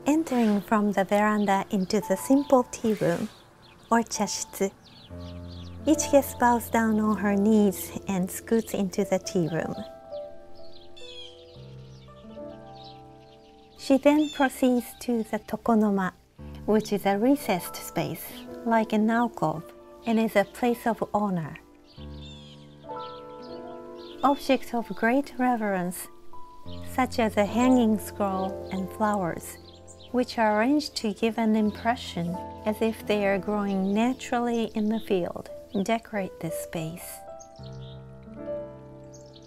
Entering from the veranda into the simple tea room, or chashitsu, each guest bows down on her knees and scoots into the tea room. She then proceeds to the tokonoma, which is a recessed space, like an alcove, and is a place of honor. Objects of great reverence, such as a hanging scroll and flowers, which are arranged to give an impression as if they are growing naturally in the field, decorate this space.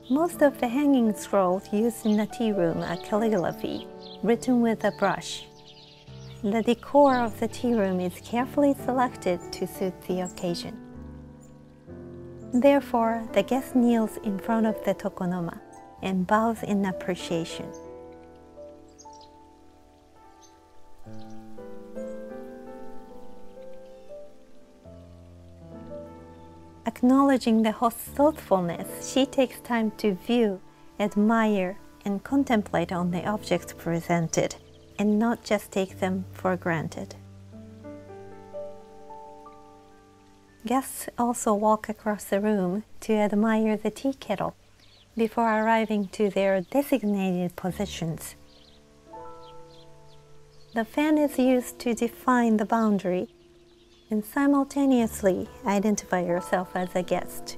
Most of the hanging scrolls used in the tea room are calligraphy, written with a brush. The decor of the tea room is carefully selected to suit the occasion. Therefore, the guest kneels in front of the tokonoma and bows in appreciation. Acknowledging the host's thoughtfulness, she takes time to view, admire, and contemplate on the objects presented, and not just take them for granted. Guests also walk across the room to admire the tea kettle before arriving to their designated positions. The fan is used to define the boundary and simultaneously identify yourself as a guest.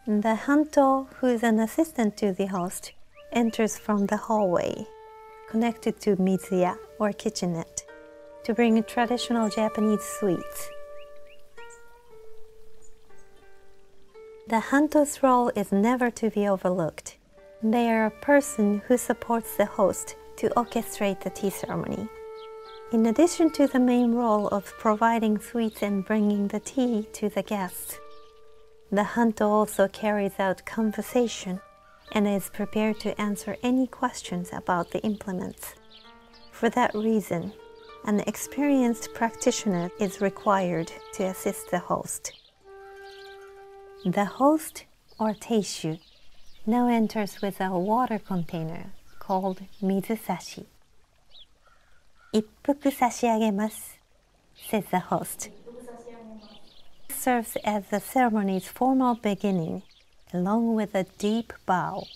The hanto, who is an assistant to the host, enters from the hallway, connected to mizuya or kitchenette, to bring traditional Japanese sweets. The hanto's role is never to be overlooked. They are a person who supports the host to orchestrate the tea ceremony. In addition to the main role of providing sweets and bringing the tea to the guests, the hanto also carries out conversation and is prepared to answer any questions about the implements. For that reason, an experienced practitioner is required to assist the host. The host, or teishu, now enters with a water container called mizusashi. "Ippuku sashiagemasu," says the host. Serves as the ceremony's formal beginning, along with a deep bow.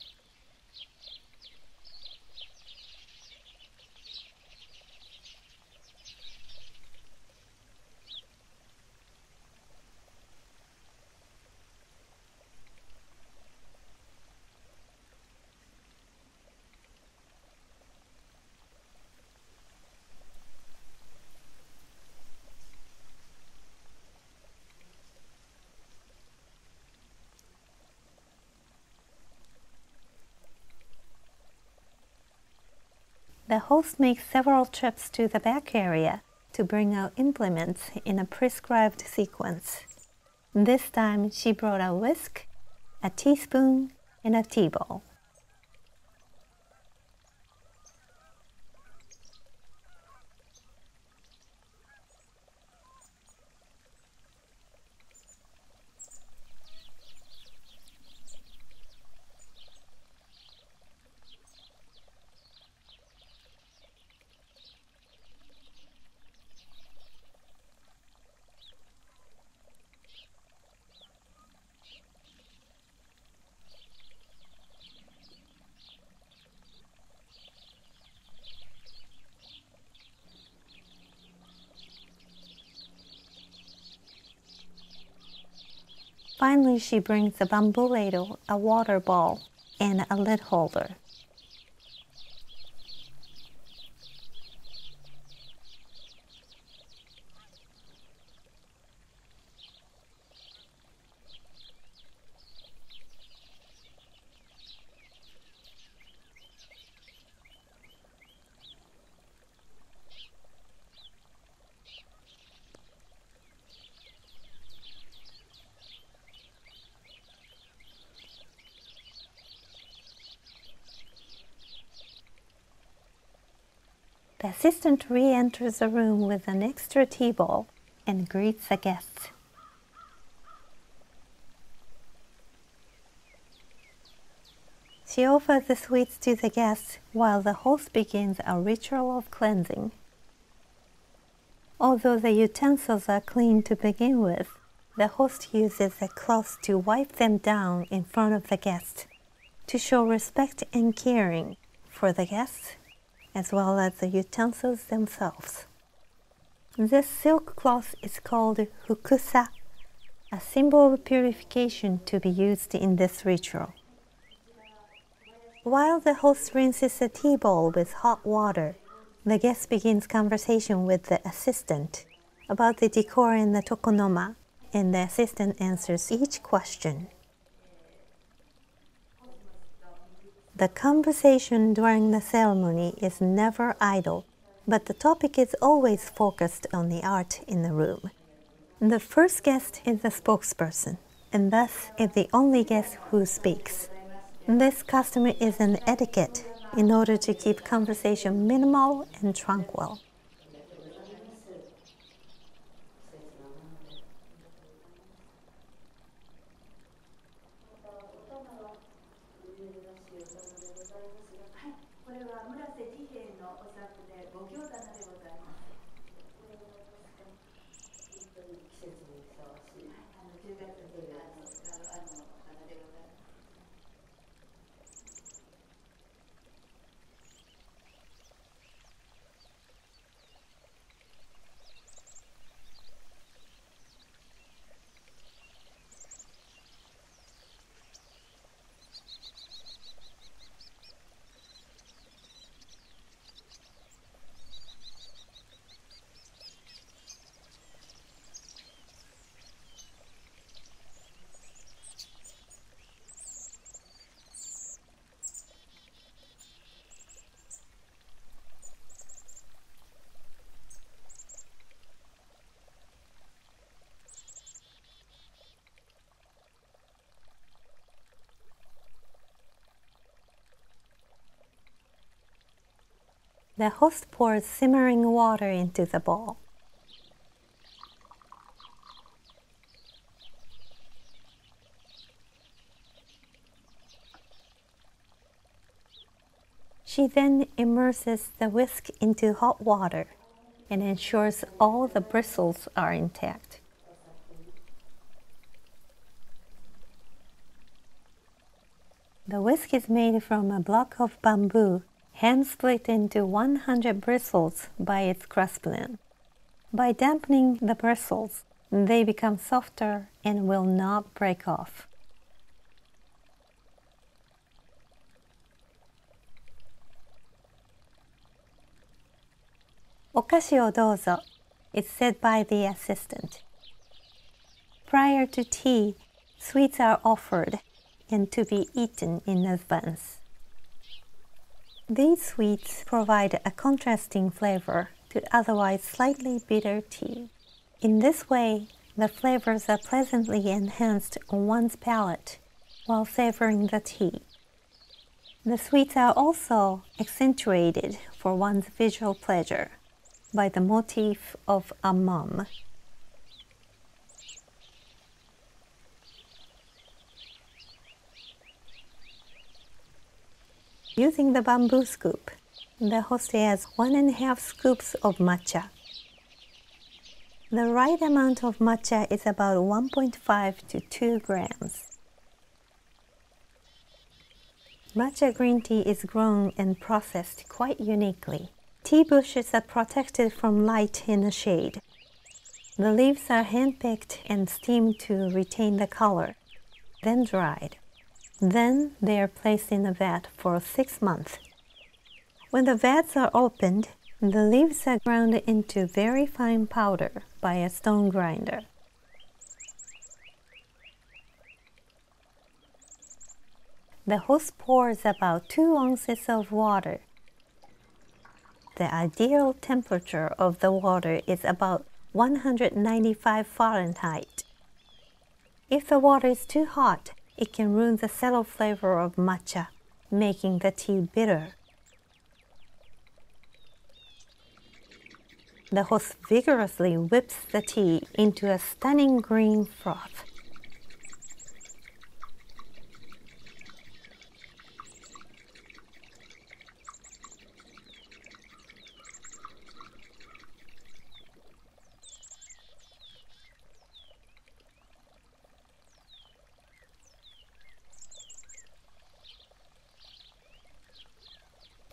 The host makes several trips to the back area to bring out implements in a prescribed sequence. This time she brought a whisk, a teaspoon, and a tea bowl. Finally, she brings a bamboo ladle, a water bowl, and a lid holder. The assistant re-enters the room with an extra tea bowl and greets the guests. She offers the sweets to the guests while the host begins a ritual of cleansing. Although the utensils are clean to begin with, the host uses a cloth to wipe them down in front of the guests to show respect and caring for the guests as well as the utensils themselves. This silk cloth is called fukusa, a symbol of purification to be used in this ritual. While the host rinses the tea bowl with hot water, the guest begins conversation with the assistant about the decor and the tokonoma, and the assistant answers each question. The conversation during the ceremony is never idle, but the topic is always focused on the art in the room. The first guest is the spokesperson, and thus is the only guest who speaks. This custom is an etiquette in order to keep conversation minimal and tranquil. The host pours simmering water into the bowl. She then immerses the whisk into hot water and ensures all the bristles are intact. The whisk is made from a block of bamboo, hand split into 100 bristles by its craftsman. By dampening the bristles, they become softer and will not break off. "Okashi o douzo," is said by the assistant. Prior to tea, sweets are offered and to be eaten in advance. These sweets provide a contrasting flavor to otherwise slightly bitter tea. In this way, the flavors are pleasantly enhanced on one's palate while savoring the tea. The sweets are also accentuated for one's visual pleasure by the motif of a mum. Using the bamboo scoop, the host adds 1½ scoops of matcha. The right amount of matcha is about 1.5 to 2 grams. Matcha green tea is grown and processed quite uniquely. Tea bushes are protected from light in the shade. The leaves are hand-picked and steamed to retain the color, then dried. Then they are placed in a vat for 6 months. When the vats are opened, the leaves are ground into very fine powder by a stone grinder. The host pours about 2 ounces of water. The ideal temperature of the water is about 195 Fahrenheit. If the water is too hot, it can ruin the subtle flavor of matcha, making the tea bitter. the host vigorously whips the tea into a stunning green froth.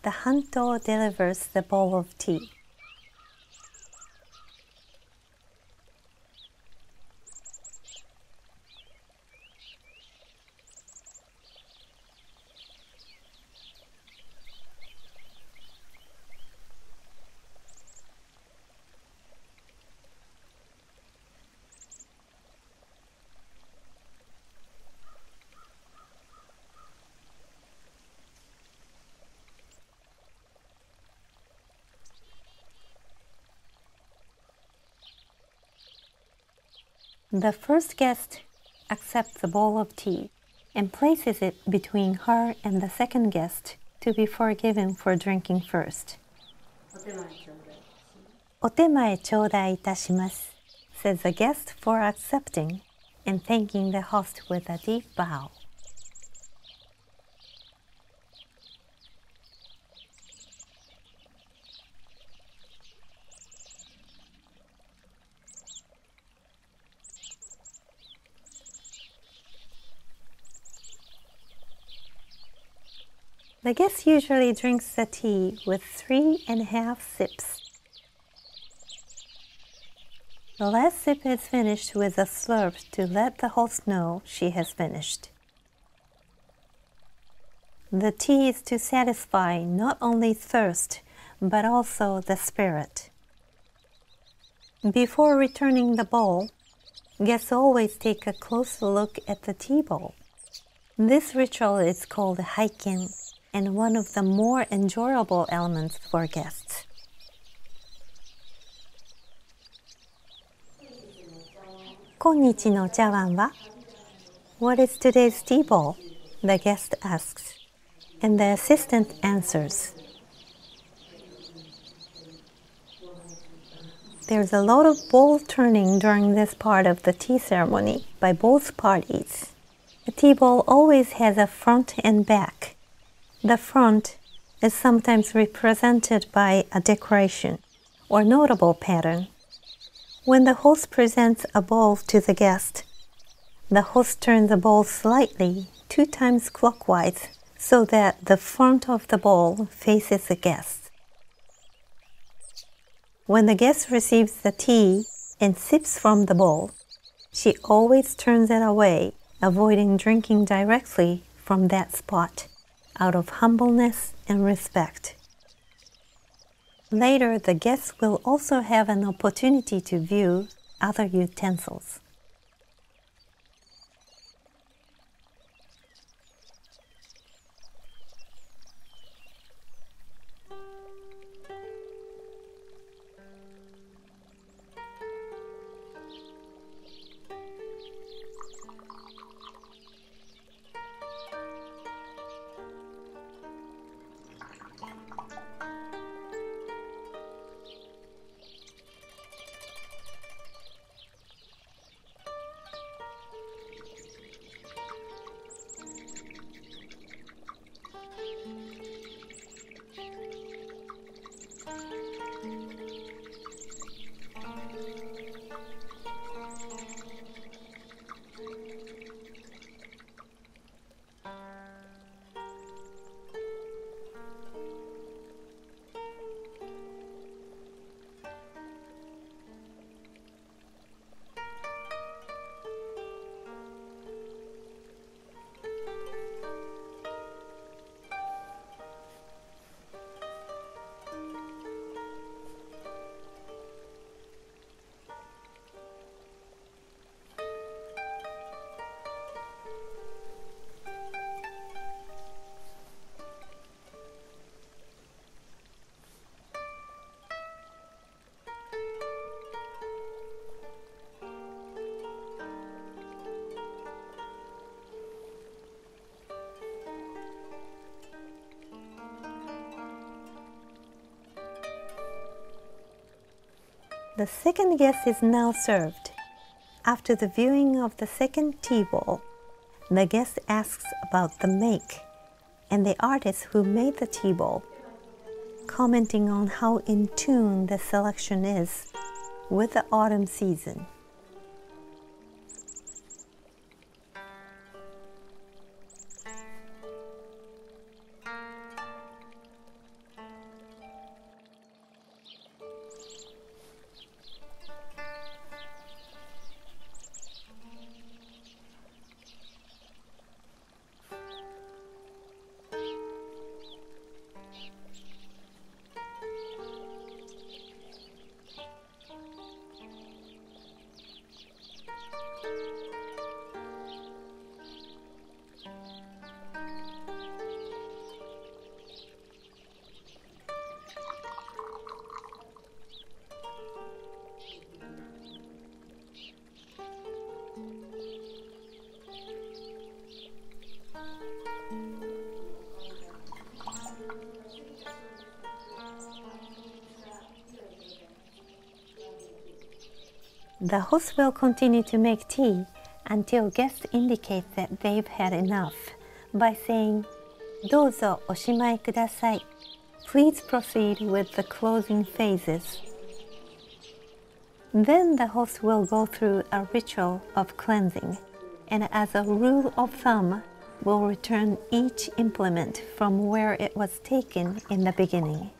The hanto delivers the bowl of tea. The first guest accepts the bowl of tea and places it between her and the second guest to be forgiven for drinking first. お手前頂戴いたします, says the guest for accepting and thanking the host with a deep bow. The guest usually drinks the tea with 3.5 sips. The last sip is finished with a slurp to let the host know she has finished. The tea is to satisfy not only thirst, but also the spirit. Before returning the bowl, guests always take a close look at the tea bowl. This ritual is called haiken, and one of the more enjoyable elements for guests. Konnichi no chawan wa? What is today's tea bowl? The guest asks, and the assistant answers. There's a lot of bowl turning during this part of the tea ceremony by both parties. A tea bowl always has a front and back. The front is sometimes represented by a decoration or notable pattern. When the host presents a bowl to the guest, the host turns the bowl slightly 2 times clockwise so that the front of the bowl faces the guest. When the guest receives the tea and sips from the bowl, she always turns it away, avoiding drinking directly from that spot, out of humbleness and respect. Later, the guests will also have an opportunity to view other utensils. The second guest is now served. After the viewing of the second tea bowl, the guest asks about the make and the artist who made the tea bowl, commenting on how in tune the selection is with the autumn season. The host will continue to make tea until guests indicate that they've had enough by saying, "Douzo oshimai kudasai." Please proceed with the closing phases. Then the host will go through a ritual of cleansing, and as a rule of thumb, will return each implement from where it was taken in the beginning.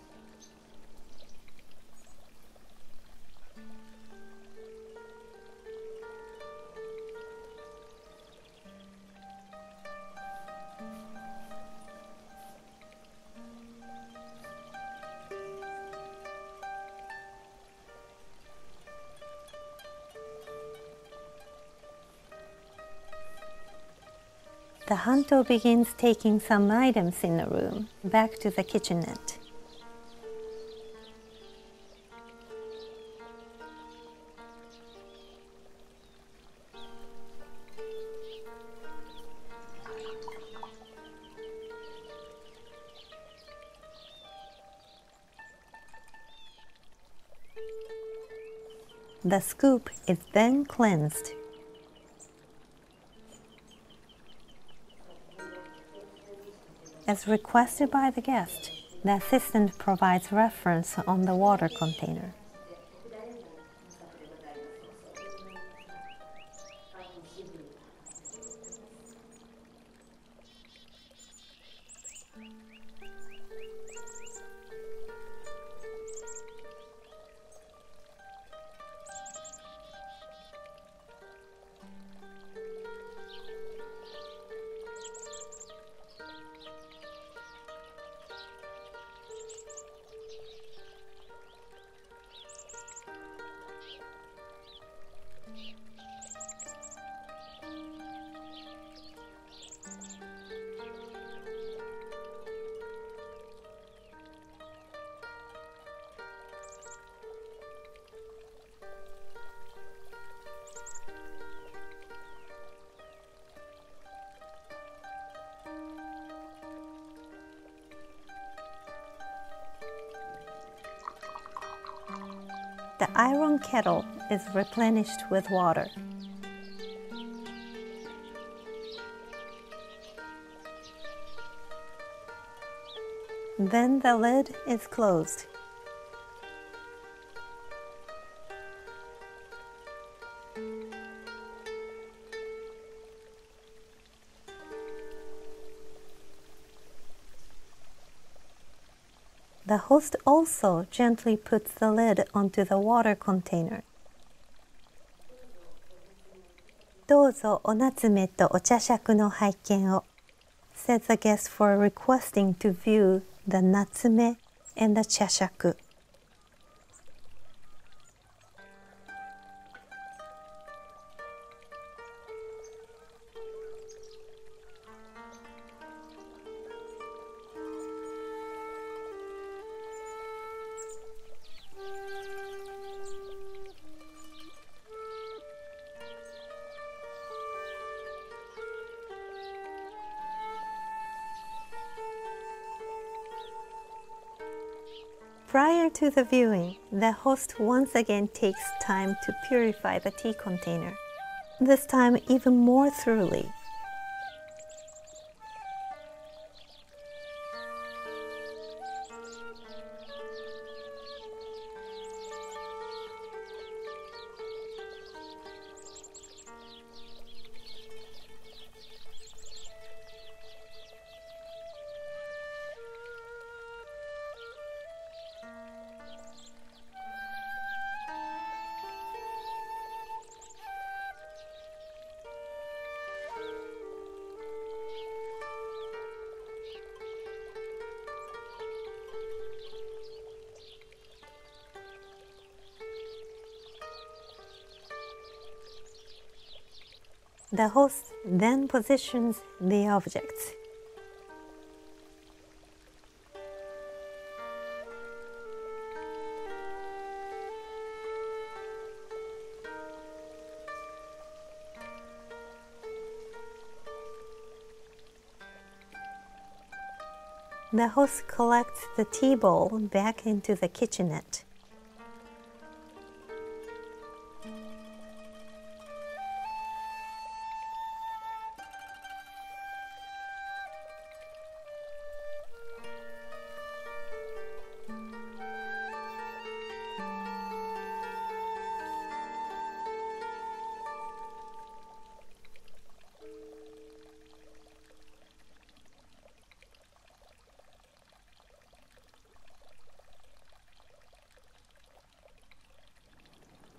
The hanto begins taking some items in the room back to the kitchenette. The scoop is then cleansed. As requested by the guest, the assistant provides reference on the water container. The iron kettle is replenished with water. Then the lid is closed. The host also gently puts the lid onto the water container. どうぞお夏目とお茶杓の拝見を, said the guest for requesting to view the natsume and the chashaku. Prior to the viewing, the host once again takes time to purify the tea container, this time even more thoroughly. The host then positions the objects. The host collects the tea bowl back into the kitchenette.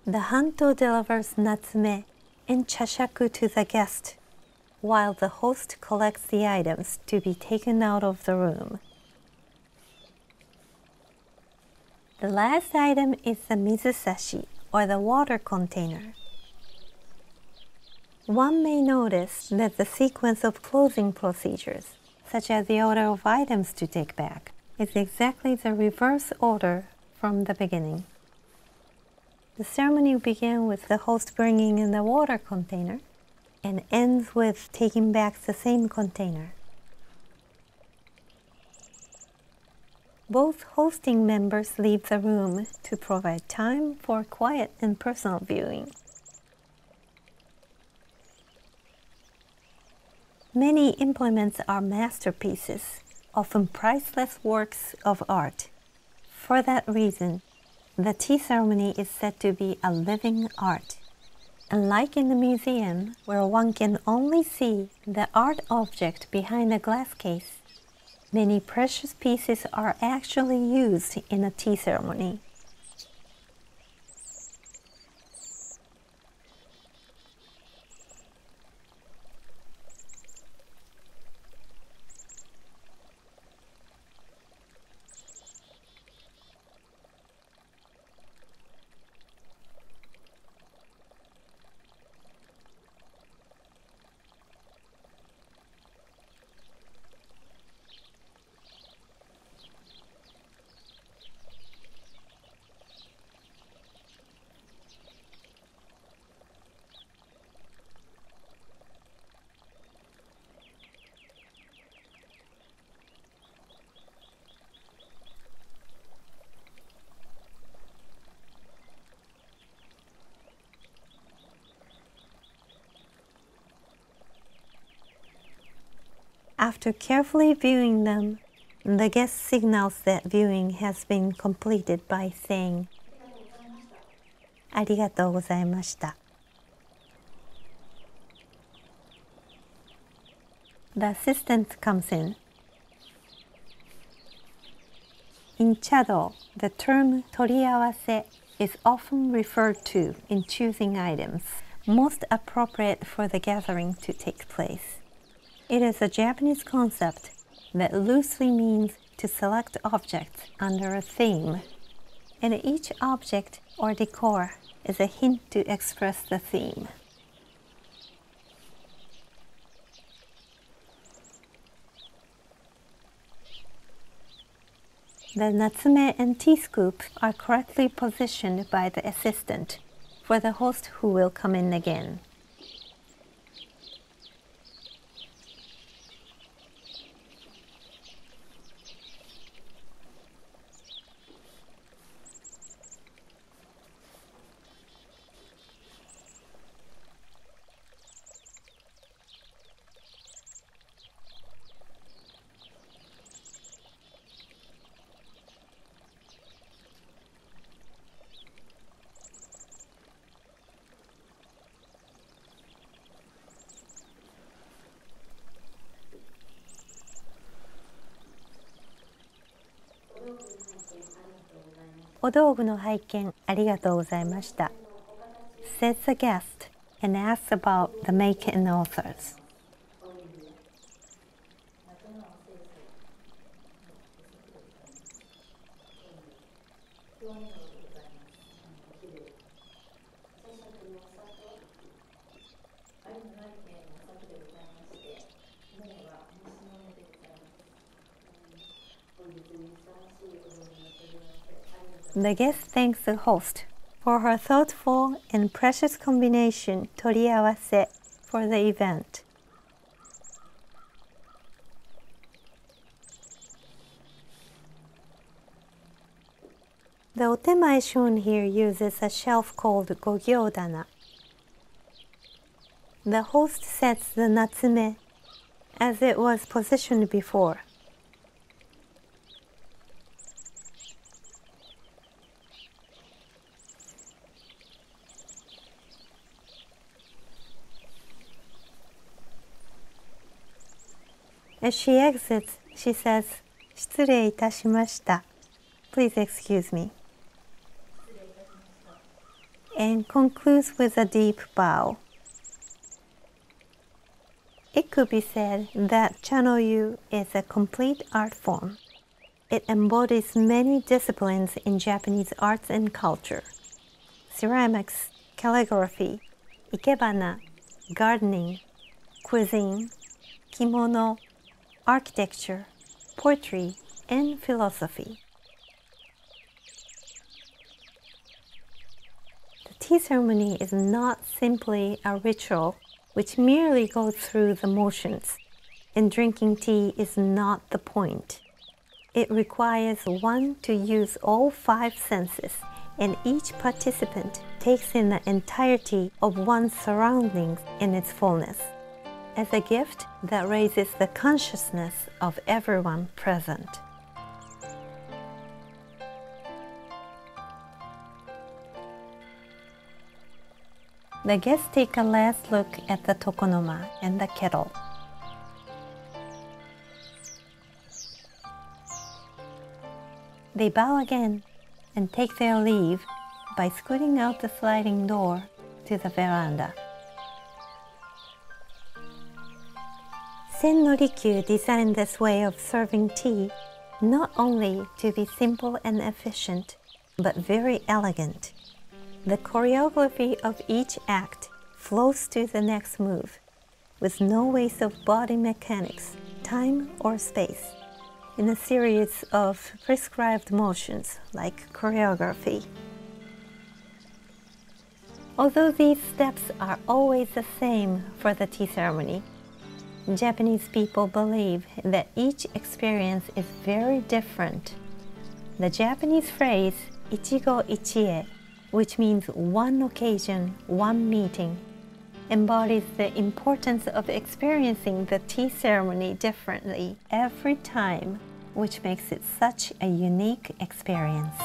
The hanto delivers natsume and chashaku to the guest, while the host collects the items to be taken out of the room. The last item is the mizusashi, or the water container. One may notice that the sequence of closing procedures, such as the order of items to take back, is exactly the reverse order from the beginning. The ceremony begins with the host bringing in the water container and ends with taking back the same container. Both hosting members leave the room to provide time for quiet and personal viewing. Many implements are masterpieces, often priceless works of art. For that reason, the tea ceremony is said to be a living art. Unlike in the museum, where one can only see the art object behind a glass case, many precious pieces are actually used in a tea ceremony. After carefully viewing them, the guest signals that viewing has been completed by saying, "Arigatou gozaimashita." The assistant comes in. In Chado, the term toriawase is often referred to in choosing items most appropriate for the gathering to take place. It is a Japanese concept that loosely means to select objects under a theme, and each object or decor is a hint to express the theme. The natsume and tea scoop are correctly positioned by the assistant for the host who will come in again. お道具の拝見ありがとうございました。Says the guest and asks about the make and authors. The guest thanks the host for her thoughtful and precious combination 取り合わせ for the event. The otemae shown here uses a shelf called gogyodana. The host sets the natsume as it was positioned before. As she exits, she says, 失礼いたしました. Please excuse me. And concludes with a deep bow. It could be said that Chanoyu is a complete art form. It embodies many disciplines in Japanese arts and culture: ceramics, calligraphy, ikebana, gardening, cuisine, kimono, architecture, poetry, and philosophy. The tea ceremony is not simply a ritual which merely goes through the motions, and drinking tea is not the point. It requires one to use all 5 senses, and each participant takes in the entirety of one's surroundings in its fullness, as a gift that raises the consciousness of everyone present. The guests take a last look at the tokonoma and the kettle. They bow again and take their leave by scooting out the sliding door to the veranda. Sen no Rikyu designed this way of serving tea not only to be simple and efficient, but very elegant. The choreography of each act flows to the next move, with no waste of body mechanics, time, or space, in a series of prescribed motions like choreography. Although these steps are always the same for the tea ceremony, Japanese people believe that each experience is very different. The Japanese phrase ichigo ichie, which means one occasion, one meeting, embodies the importance of experiencing the tea ceremony differently every time, which makes it such a unique experience.